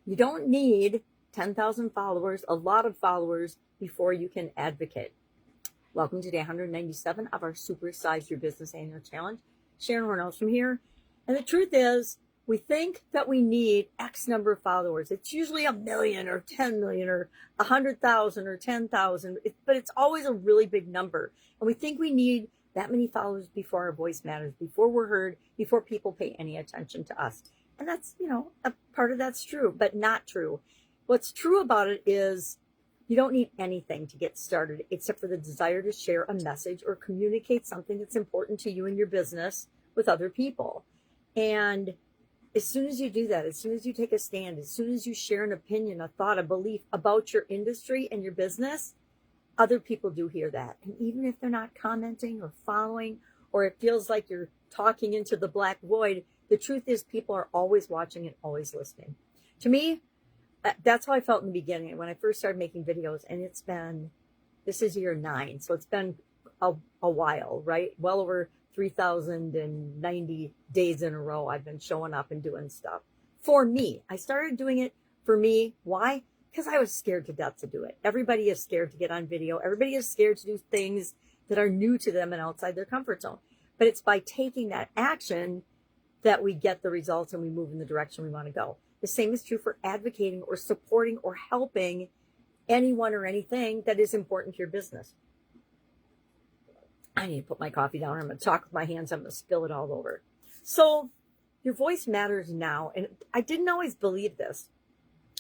You don't need 10,000 followers, a lot of followers, before you can advocate. Welcome to day 197 of our Supersize Your Business Annual Challenge. Sharon, Horne-Ellstrom here. And the truth is, we think that we need X number of followers. It's usually 1 million or 10 million or 100,000 or 10,000, but it's always a really big number. And we think we need that many followers before our voice matters, before we're heard, before people pay any attention to us. And that's, a part of that's true, but not true. What's true about it is you don't need anything to get started except for the desire to share a message or communicate something that's important to you and your business with other people. And as soon as you do that, as soon as you take a stand, as soon as you share an opinion, a thought, a belief about your industry and your business, other people do hear that. And even if they're not commenting or following, or it feels like you're talking into the black void, the truth is people are always watching and always listening. To me, that's how I felt in the beginning when I first started making videos. And this is year 9. So it's been a while, right? Well over 3,090 days in a row I've been showing up and doing stuff for me. I started doing it for me. Why? Because I was scared to death to do it. Everybody is scared to get on video. Everybody is scared to do things that are new to them and outside their comfort zone. But it's by taking that action that we get the results and we move in the direction we want to go. The same is true for advocating or supporting or helping anyone or anything that is important to your business. I need to put my coffee down. I'm going to talk with my hands. I'm going to spill it all over. So your voice matters now. And I didn't always believe this.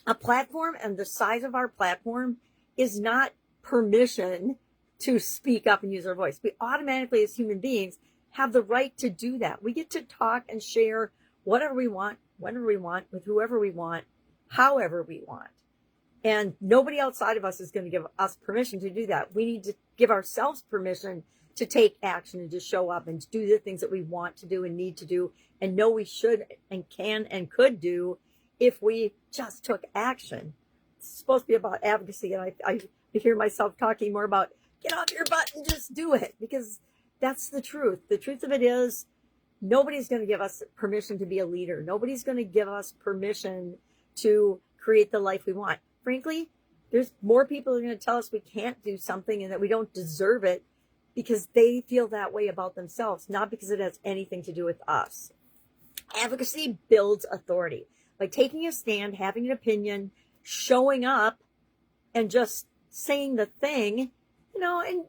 A platform and the size of our platform is not permission to speak up and use our voice. We automatically, as human beings, have the right to do that. We get to talk and share whatever we want, whenever we want, with whoever we want, however we want. And nobody outside of us is going to give us permission to do that. We need to give ourselves permission to take action and to show up and to do the things that we want to do and need to do and know we should and can and could do if we just took action. It's supposed to be about advocacy, and I hear myself talking more about get off your butt and just do it, because that's the truth. The truth of it is nobody's going to give us permission to be a leader. Nobody's going to give us permission to create the life we want. Frankly, there's more people who are going to tell us we can't do something and that we don't deserve it because they feel that way about themselves, not because it has anything to do with us. Advocacy builds authority. By taking a stand, having an opinion, showing up, and just saying the thing, and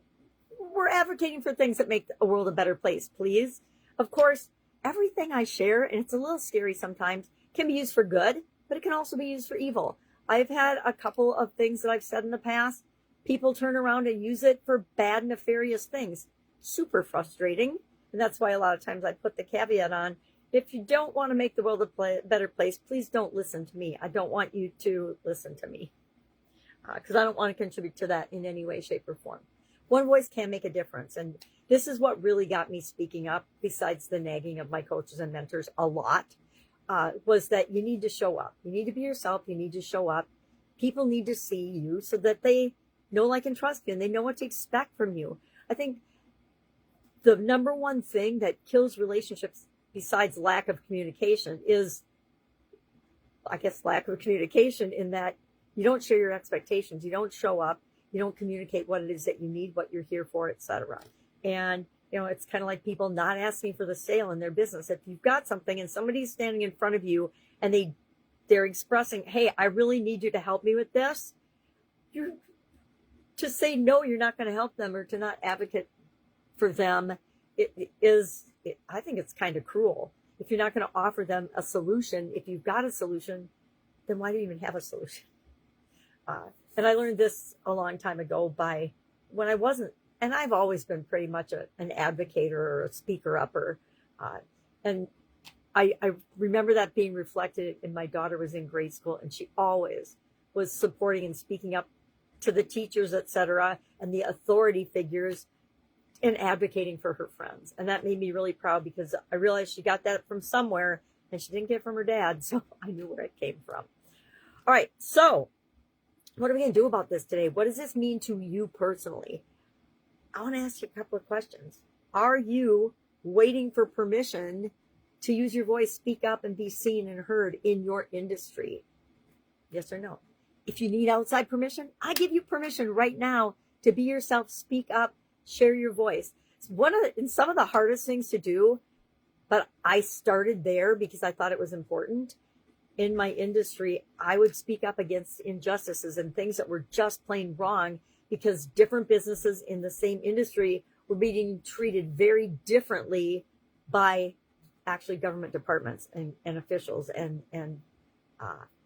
we're advocating for things that make the world a better place, please. Of course, everything I share, and it's a little scary sometimes, can be used for good, but it can also be used for evil. I've had a couple of things that I've said in the past. People turn around and use it for bad, nefarious things. Super frustrating. And that's why a lot of times I put the caveat on, if you don't want to make the world a better place, please don't listen to me. I don't want you to listen to me because I don't want to contribute to that in any way, shape, or form. One voice can make a difference. And this is what really got me speaking up, besides the nagging of my coaches and mentors a lot, was that you need to show up. You need to be yourself. You need to show up. People need to see you so that they know, like, and trust you, and they know what to expect from you. I think the number one thing that kills relationships besides lack of communication is, lack of communication, in that you don't share your expectations. You don't show up. You don't communicate what it is that you need, what you're here for, etc. And, it's kind of like people not asking for the sale in their business. If you've got something and somebody's standing in front of you and they're expressing, hey, I really need you to help me with this, to say no, you're not going to help them, or to not advocate for them, I think it's kind of cruel. If you're not going to offer them a solution, if you've got a solution, then why do you even have a solution? And I learned this a long time ago when I wasn't, and I've always been pretty much an advocator or a speaker-upper. And I remember that being reflected in my daughter was in grade school, and she always was supporting and speaking up to the teachers, etc., and the authority figures, and advocating for her friends. And that made me really proud, because I realized she got that from somewhere and she didn't get it from her dad. So I knew where it came from. All right. So what are we going to do about this today? What does this mean to you personally? I want to ask you a couple of questions. Are you waiting for permission to use your voice, speak up, and be seen and heard in your industry? Yes or no? If you need outside permission, I give you permission right now to be yourself, speak up, share your voice. It's some of the hardest things to do, but I started there because I thought it was important. In my industry, I would speak up against injustices and things that were just plain wrong because different businesses in the same industry were being treated very differently by actually government departments and officials and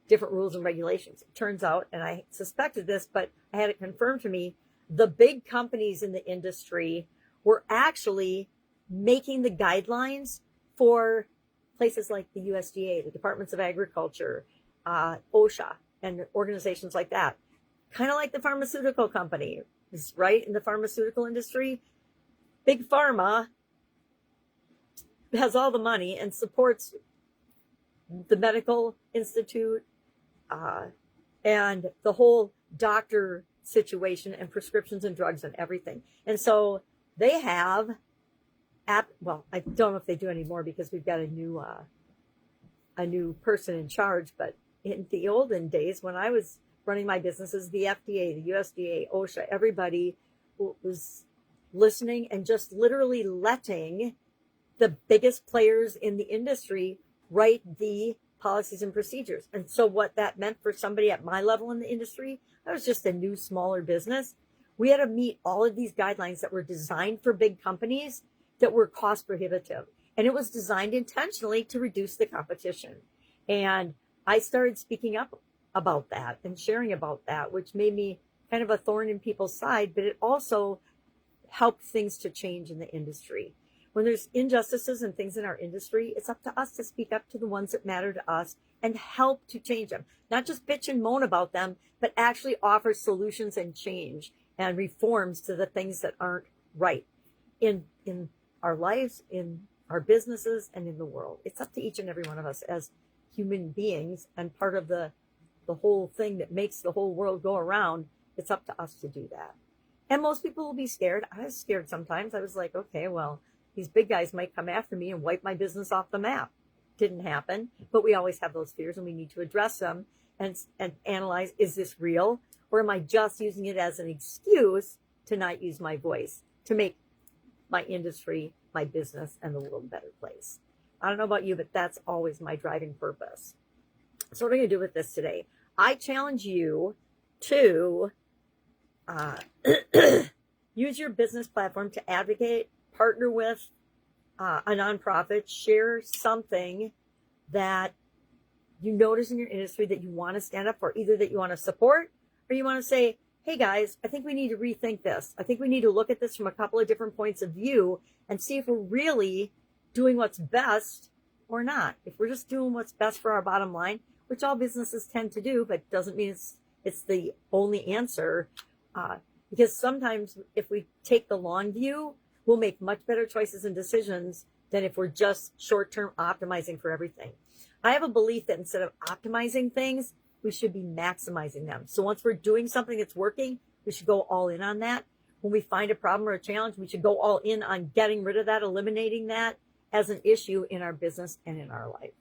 different rules and regulations. It turns out, and I suspected this, but I had it confirmed to me, the big companies in the industry were actually making the guidelines for places like the USDA, the Departments of Agriculture, OSHA, and organizations like that. Kind of like the pharmaceutical company, right? In the pharmaceutical industry, Big Pharma has all the money and supports the medical institute and the whole doctor situation and prescriptions and drugs and everything. And so they have well, I don't know if they do anymore because we've got a new person in charge, but in the olden days when I was running my businesses, the FDA, the USDA, OSHA, everybody was listening and just literally letting the biggest players in the industry write the policies and procedures. And so what that meant for somebody at my level in the industry, I was just a new, smaller business. We had to meet all of these guidelines that were designed for big companies that were cost prohibitive. And it was designed intentionally to reduce the competition. And I started speaking up about that and sharing about that, which made me kind of a thorn in people's side, but it also helped things to change in the industry. When there's injustices and things in our industry, it's up to us to speak up to the ones that matter to us and help to change them. Not just bitch and moan about them, but actually offer solutions and change and reforms to the things that aren't right in our lives, in our businesses, and in the world. It's up to each and every one of us as human beings and part of the whole thing that makes the whole world go around. It's up to us to do that. And most people will be scared. I was scared sometimes. I was like, okay, well, these big guys might come after me and wipe my business off the map. Didn't happen, but we always have those fears and we need to address them and analyze, is this real? Or am I just using it as an excuse to not use my voice, to make my industry, my business, and the world a better place? I don't know about you, but that's always my driving purpose. So what are we going to do with this today? I challenge you to use your business platform to advocate, partner with a nonprofit, share something that you notice in your industry that you want to stand up for, either that you want to support or you want to say, hey guys, I think we need to rethink this. I think we need to look at this from a couple of different points of view and see if we're really doing what's best or not. If we're just doing what's best for our bottom line, which all businesses tend to do, but doesn't mean it's the only answer. Because sometimes if we take the long view, we'll make much better choices and decisions than if we're just short-term optimizing for everything. I have a belief that instead of optimizing things, we should be maximizing them. So once we're doing something that's working, we should go all in on that. When we find a problem or a challenge, we should go all in on getting rid of that, eliminating that as an issue in our business and in our life.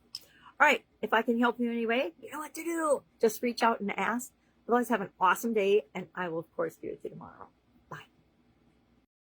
All right, if I can help you in any way, you know what to do. Just reach out and ask. Otherwise, have an awesome day, and I will, of course, be with you tomorrow.